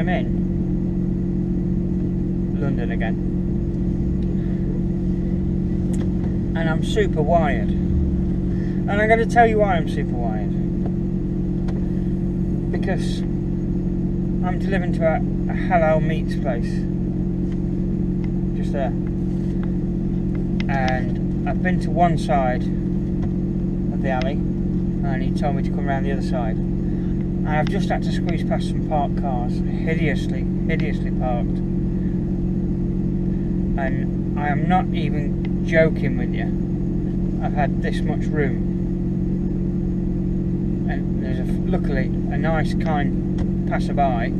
I'm in London again, and I'm super wired. And I'm going to tell you why I'm super wired. Because I'm delivering to a halal meats place just there, and I've been to one side of the alley, and he told me to come around the other side, and I've just had to squeeze past some parked cars, hideously parked, and I am not even joking with you. I've had this much room, and there's luckily a nice kind passerby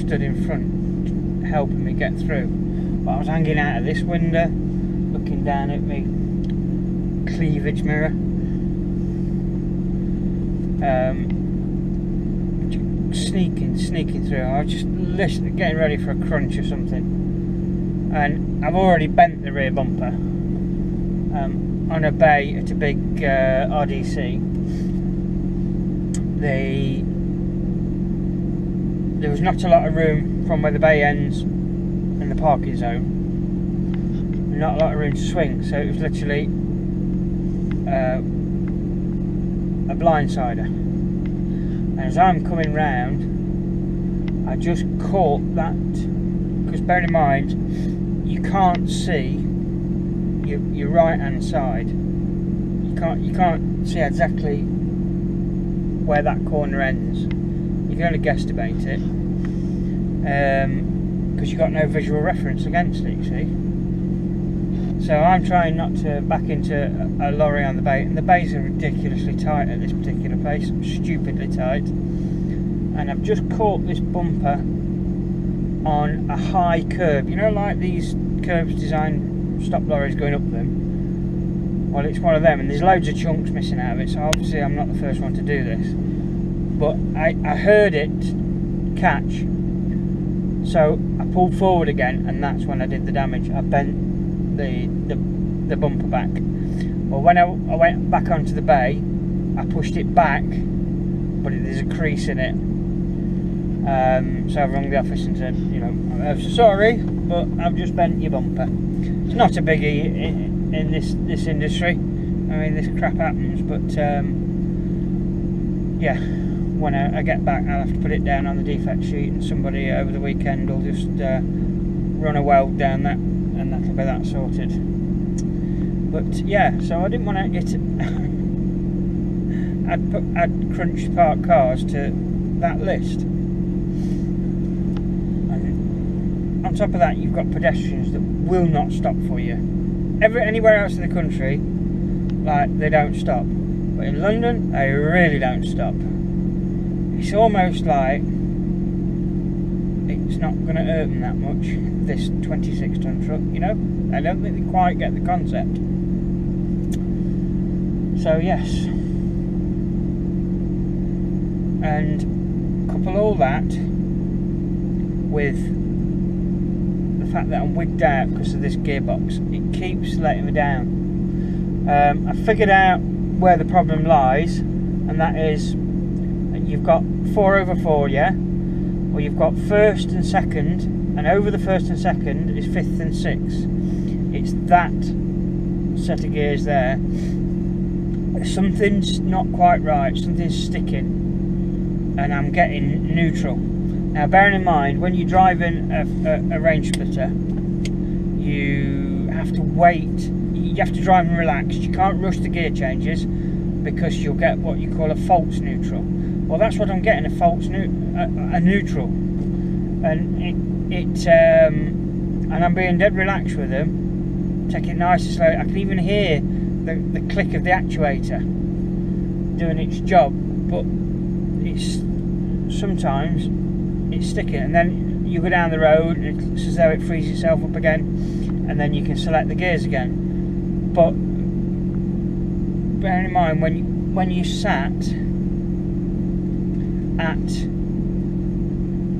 stood in front helping me get through, but I was hanging out of this window looking down at me cleavage mirror, sneaking through. I was just listening, getting ready for a crunch or something, and I've already bent the rear bumper on a bay at a big RDC. There was not a lot of room from where the bay ends and the parking zone. Not a lot of room to swing, so it was literally a blindsider. And as I'm coming round, I just caught that, because bear in mind, you can't see your right hand side. You can't see exactly where that corner ends. You can only guesstimate it, because you've got no visual reference against it, you see. So I'm trying not to back into a lorry on the bay, and the bays are ridiculously tight at this particular place, stupidly tight. And I've just caught this bumper on a high curb, you know, like these curbs designed stop lorries going up them. Well, it's one of them, and there's loads of chunks missing out of it, so obviously I'm not the first one to do this. But I heard it catch, so I pulled forward again, and that's when I did the damage. I bent the bumper back. Well, when I went back onto the bay, I pushed it back, but there's a crease in it. So I rung the office and said, you know, I'm so sorry, but I've just bent your bumper. It's not a biggie in this industry. I mean, this crap happens, but yeah, when I get back, I'll have to put it down on the defect sheet, and somebody over the weekend will just run a weld down that, and that'll be that sorted. But yeah, so I didn't want to get I'd crunched parked cars to that list, and on top of that, you've got pedestrians that will not stop for you. Anywhere else in the country, like, they don't stop, but in London they really don't stop. It's almost like it's not going to hurt them that much, this 26-ton truck, you know. I don't think they quite get the concept. So yes, and couple all that with the fact that I'm wigged out because of this gearbox. It keeps letting me down. I figured out where the problem lies, and that is, you've got 4/4, yeah? Well, you've got first and second, and over the first and second is fifth and sixth. It's that set of gears there. Something's not quite right, something's sticking, and I'm getting neutral. Now, bearing in mind, when you're driving a range splitter, you have to wait, you have to drive and relaxed. You can't rush the gear changes, because you'll get what you call a false neutral. Well, that's what I'm getting, a neutral, and and I'm being dead relaxed with them, taking it nice and slow. I can even hear the click of the actuator doing its job, but sometimes it's sticking, and then you go down the road and it's as though it frees itself up again, and then you can select the gears again. But bearing in mind, when you sat at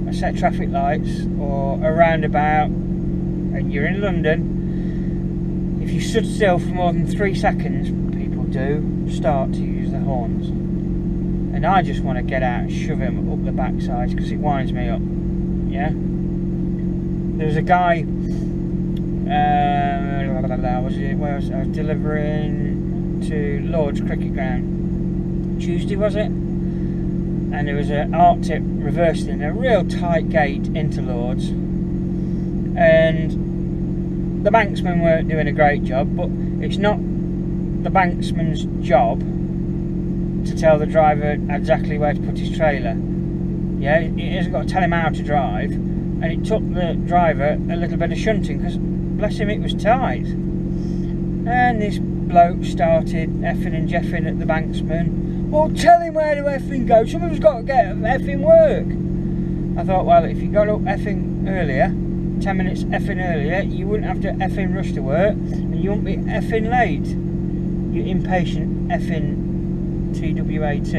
a set of traffic lights or a roundabout and you're in London, if you stood still for more than 3 seconds, people do start to use the horns, and I just want to get out and shove him up the backsides because it winds me up. yeah. There was a guy, I was delivering to Lord's Cricket Ground, Tuesday was it? And there was an Arctic reversing a real tight gate into Lord's, and the banksman weren't doing a great job, but it's not the banksman's job to tell the driver exactly where to put his trailer. Yeah, he hasn't got to tell him how to drive, and it took the driver a little bit of shunting because, bless him, it was tight. And this bloke started effing and jeffing at the banksman. Well, tell him where to effing go. Someone's got to get effing work. I thought, well, if you got up effing earlier, 10 minutes effing earlier, you wouldn't have to effing rush to work, and you wouldn't be effing late. You impatient effing TWAT.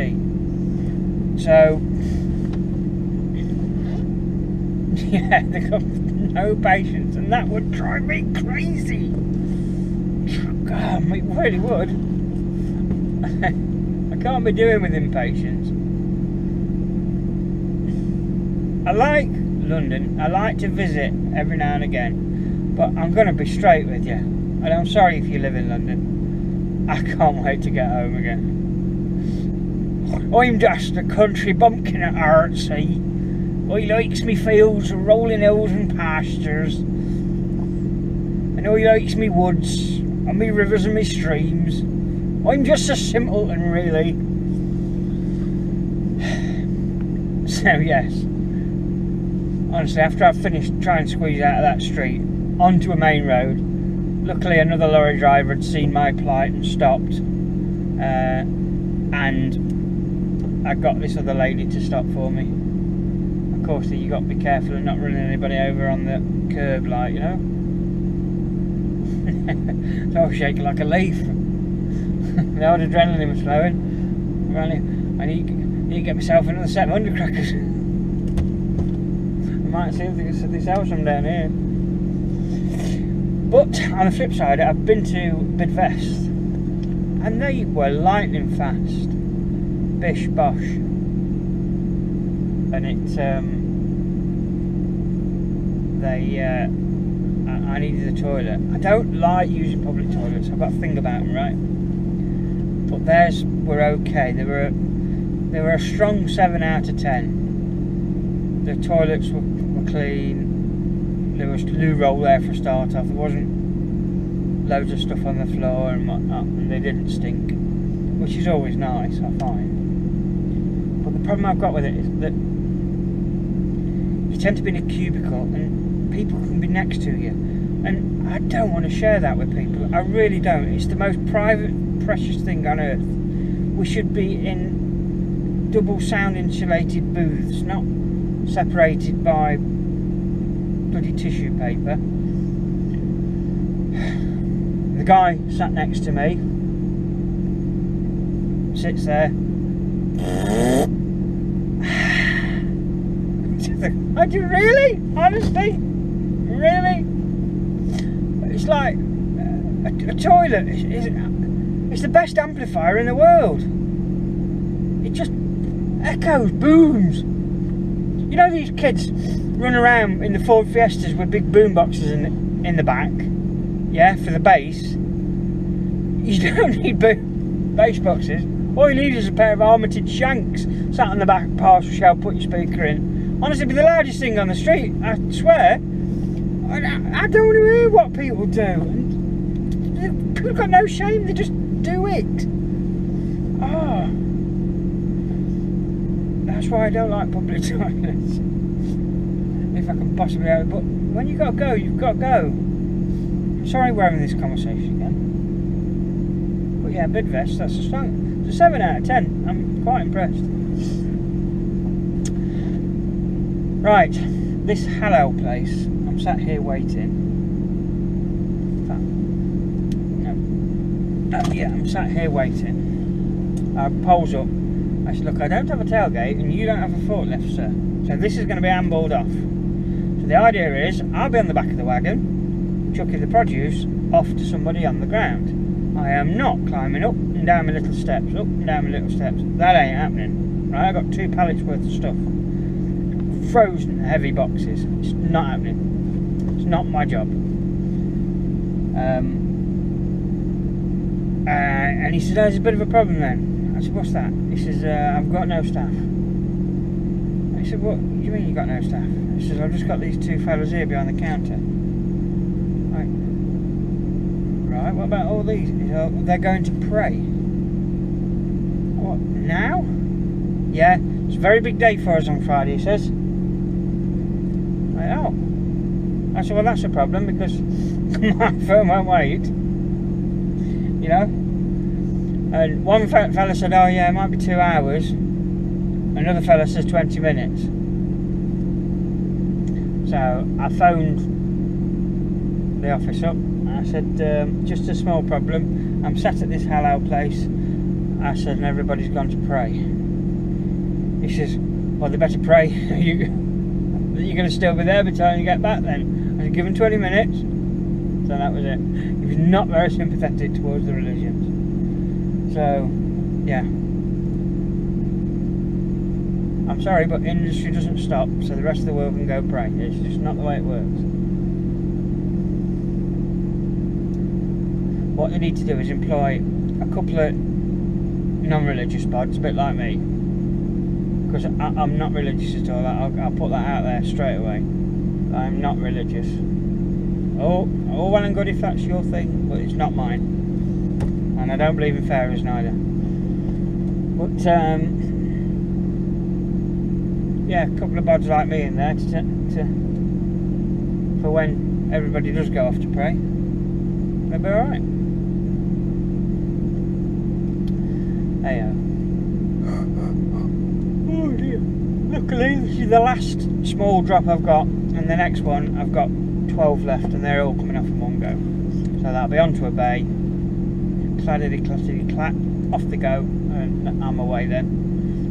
So, yeah, they got no patience, and that would drive me crazy. God, it really would. I can't be doing with impatience. I like London. I like to visit every now and again, but I'm going to be straight with you, and I'm sorry if you live in London. I can't wait to get home again. I'm just a country bumpkin at heart, see. I likes me fields and rolling hills and pastures, and I likes me woods and me rivers and me streams. I'm just a simpleton, really. So yes, honestly, after I've finished trying to squeeze out of that street onto a main road, luckily another lorry driver had seen my plight and stopped, and I got this other lady to stop for me. Of course, you got to be careful of not running anybody over on the curb, like, you know. So I was shaking like a leaf. The old adrenaline was flowing. I need to get myself another set of undercrackers. I might see this house from down here. But on the flip side, I've been to Bedford, and they were lightning fast. Bish bosh. And I needed a toilet. I don't like using public toilets. I've got a thing about them, right? But theirs were okay. They were a strong 7 out of 10. The toilets were clean. There was loo roll there for a start off. There wasn't loads of stuff on the floor and whatnot, and they didn't stink, which is always nice, I find. But the problem I've got with it is that you tend to be in a cubicle and people can be next to you, and I don't want to share that with people. I really don't. It's the most private, precious thing on earth. We should be in double sound insulated booths, not separated by bloody tissue paper. The guy sat next to me sits there. I do, really? Honestly? Really? It's like a toilet. It's the best amplifier in the world. It just echoes, booms. You know these kids run around in the Ford Fiestas with big boom boxes in the back, yeah, for the bass. You don't need bass boxes. All you need is a pair of armated shanks sat on the back parcel shell, put your speaker in. Honestly, it'd be the loudest thing on the street, I swear. I don't want to hear what people do. And people got no shame, they just do it. Oh. That's why I don't like public toilets. If I can possibly have it. But when you got to go, you've got to go. I'm sorry we're having this conversation again. But yeah, Bidvest, that's a strong. It's a 7 out of 10. I'm quite impressed. Right, this Hello place. I'm sat here waiting. Yeah, I'm sat here waiting. I pulls up. I said, look, I don't have a tailgate and you don't have a forklift, sir. So this is going to be handballed off. So the idea is, I'll be on the back of the wagon, chucking the produce off to somebody on the ground. I am not climbing up and down my little steps, up and down my little steps. That ain't happening. Right, I've got 2 pallets worth of stuff. frozen heavy boxes. It's not happening. It's not my job. And he said, there's a bit of a problem then. I said, what's that? He says, I've got no staff. I said, what do you mean you got no staff? He says, I've just got these two fellas here behind the counter. Right, what about all these? He said, oh, they're going to pray. What, now? Yeah, it's a very big day for us on Friday, he says. Oh. I said, well, that's a problem because my firm won't wait. You know? And one fella said, oh yeah, it might be 2 hours. Another fella says 20 minutes. So I phoned the office up and I said, just a small problem. I'm sat at this halal place. I said, and everybody's gone to pray. He says, well, they better pray. You're going to still be there by the time you get back then. I said, give him 20 minutes. So that was it. He was not very sympathetic towards the religions. So, yeah. I'm sorry, but industry doesn't stop, so the rest of the world can go pray. It's just not the way it works. What they need to do is employ a couple of non-religious pods, a bit like me. Because I'm not religious at all. I'll put that out there straight away. I'm not religious. Oh, all well and good if that's your thing, but it's not mine. And I don't believe in pharaohs neither. But yeah, a couple of bods like me in there for when everybody does go off to pray. They'll be alright. Hey, oh dear. Luckily, this is the last small drop I've got, and the next one I've got 12 left, and they're all coming off in one go. So that'll be onto a bay, clattity clap, off they go, and I'm away then.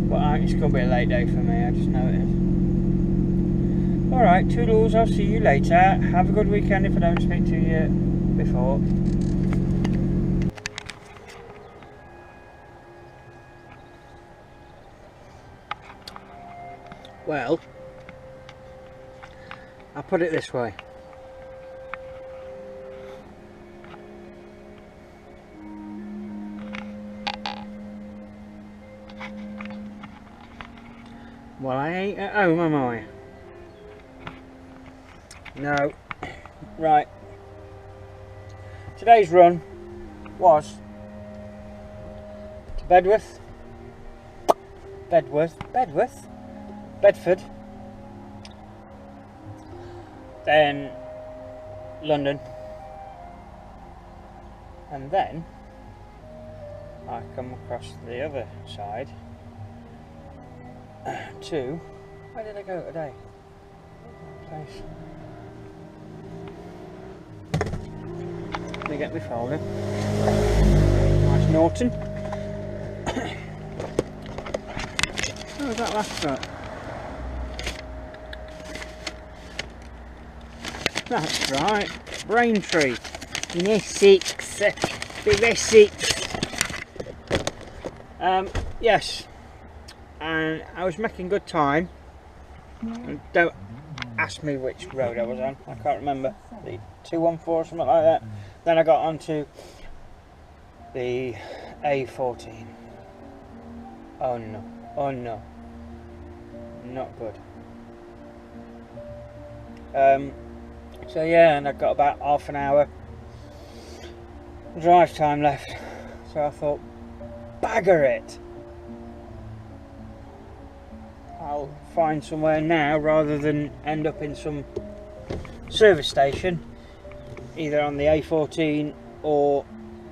But it's going to be a late day for me, I just know it is. Alright, toodles, I'll see you later. Have a good weekend if I don't speak to you before. Well, I'll put it this way. Well, I ain't at home, am I? No. Right. Today's run was to Bedford, then London, and then I come across the other side to, where did I go today? Place. Let me get my folder. Nice Norton. What was that last shot? That's right, Braintree in Essex, big Essex. Yes, and I was making good time. And don't ask me which road I was on, I can't remember, the 214 or something like that. Then I got onto the A14. Oh no, oh no, not good. So yeah, and I've got about half an hour drive time left, so I thought, bagger it, I'll find somewhere now rather than end up in some service station either on the A14 or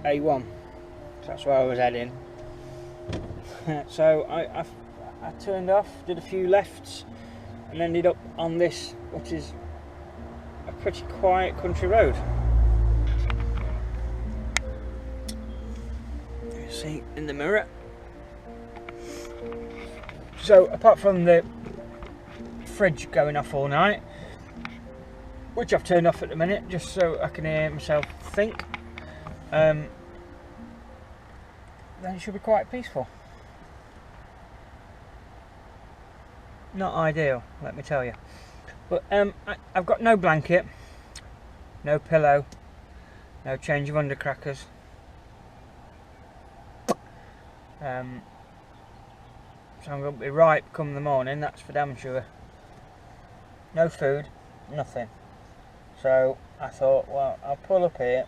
A1. That's where I was heading. So I turned off, did a few lefts, and ended up on this, which is a pretty quiet country road. You see in the mirror. So apart from the fridge going off all night, which I've turned off at the minute just so I can hear myself think, then it should be quite peaceful. Not ideal, let me tell you. But I've got no blanket, no pillow, no change of undercrackers. So I'm going to be ripe come the morning, that's for damn sure. No food, nothing. So I thought, well, I'll pull up here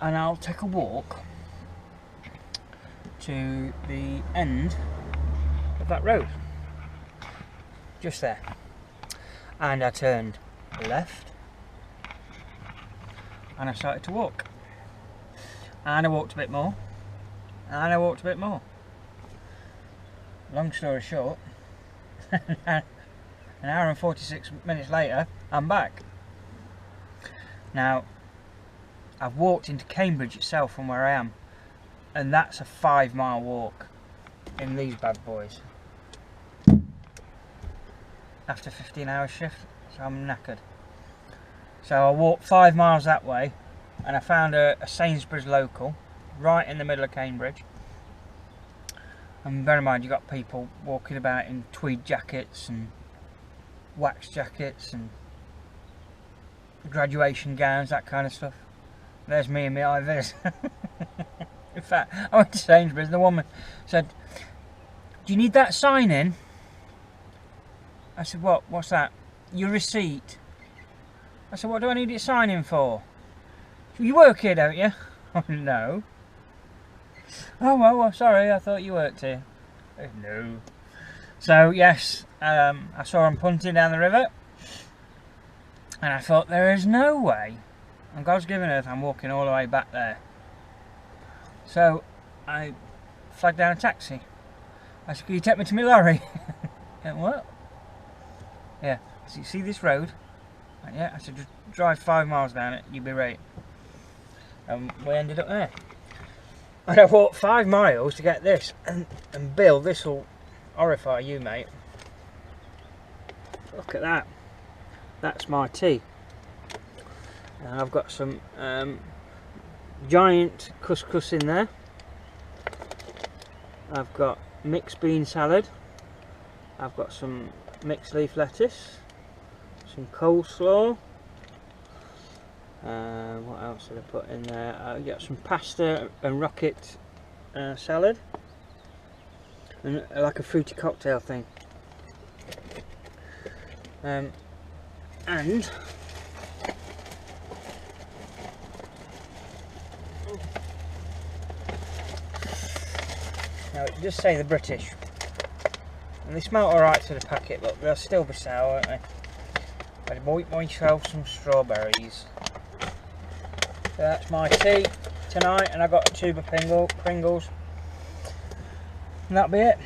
and I'll take a walk to the end of that road. Just there. And I turned left and I started to walk. And I walked a bit more. And I walked a bit more. Long story short, an hour and 46 minutes later, I'm back. Now, I've walked into Cambridge itself from where I am, and that's a 5-mile walk in these bad boys. After 15-hour shift, so I'm knackered. So I walked 5 miles that way, and I found a Sainsbury's local, right in the middle of Cambridge. And bear in mind, you've got people walking about in tweed jackets and wax jackets and graduation gowns, that kind of stuff. There's me and my IVs. In fact, I went to Sainsbury's and the woman said, "Do you need that sign in?" I said, "What? What's that?" "Your receipt." I said, "What do I need it signing for?" "You work here, don't you?" "Oh, no." "Oh, well, sorry, I thought you worked here." "No." So, yes, I saw him punting down the river, and I thought, there is no way, on God's given earth, I'm walking all the way back there. So, I flagged down a taxi. I said, "Can you take me to my lorry?" And what? "Yeah." So you see this road? And yeah, I said, "Just drive 5 miles down it, you'll be right." And we ended up there. And I walked 5 miles to get this. And Bill, this will horrify you, mate. Look at that. That's my tea. And I've got some giant couscous in there. I've got mixed bean salad. I've got some mixed leaf lettuce. Some coleslaw. What else did I put in there? I've got some pasta and rocket salad. And like a fruity cocktail thing. And now it does say the British, and they smell alright to the packet. Look, they'll still be sour, won't they? But I bought myself some strawberries. So that's my tea tonight, and I got a tube of Pringles, and that'll be it.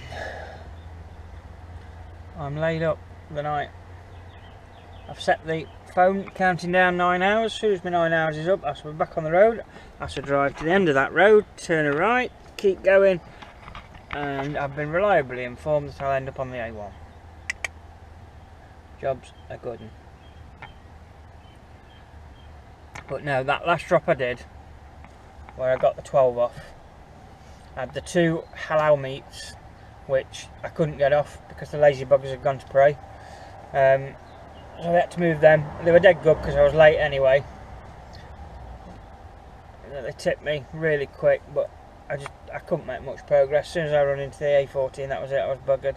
I'm laid up the night. I've set the phone counting down 9 hours. As soon as my 9 hours is up, I shall be back on the road. I shall drive to the end of that road, turn a right, keep going, and I've been reliably informed that I'll end up on the A1. Job's a good one. But no, that last drop I did, where I got the 12 off, I had the 2 halal meats, which I couldn't get off because the lazy buggers had gone to prey. So I had to move them. They were dead good because I was late anyway. They tipped me really quick, but I couldn't make much progress. As soon as I run into the A14, that was it, I was buggered.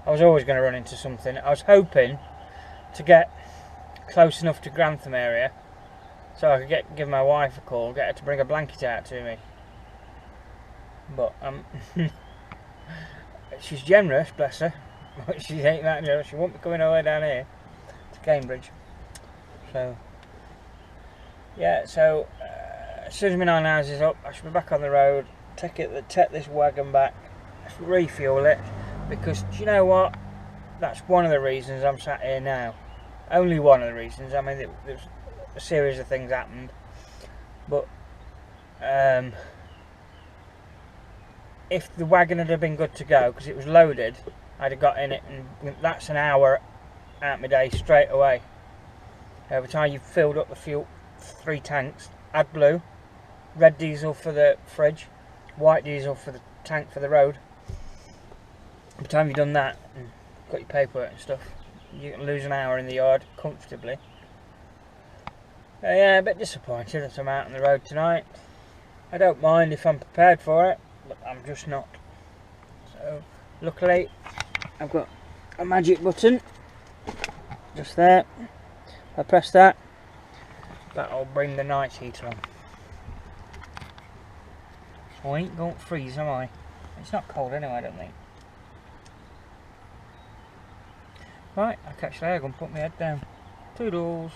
I was always going to run into something. I was hoping to get close enough to Grantham area so I could give my wife a call, get her to bring a blanket out to me. But she's generous, bless her. But she ain't that generous. She won't be coming all the way down here to Cambridge. So yeah, so as soon as my 9 hours is up, I should be back on the road, take this wagon back, refuel it, because do you know what? That's one of the reasons I'm sat here now. Only one of the reasons. I mean, there's a series of things happened, but if the wagon had been good to go, because it was loaded, I'd have got in it, and that's an hour out my day straight away. By the time you've filled up the fuel, 3 tanks, AdBlue, red diesel for the fridge, white diesel for the tank for the road. By the time you've done that, got your paperwork and stuff. You can lose an hour in the yard comfortably. Yeah, a bit disappointed that I'm out on the road tonight. I don't mind if I'm prepared for it, but I'm just not. So, luckily, I've got a magic button just there. If I press that, that'll bring the night heater on. I ain't going to freeze, am I? It's not cold anyway, I don't think. Right, I'll catch you later. I'm going to put my head down. Toodles.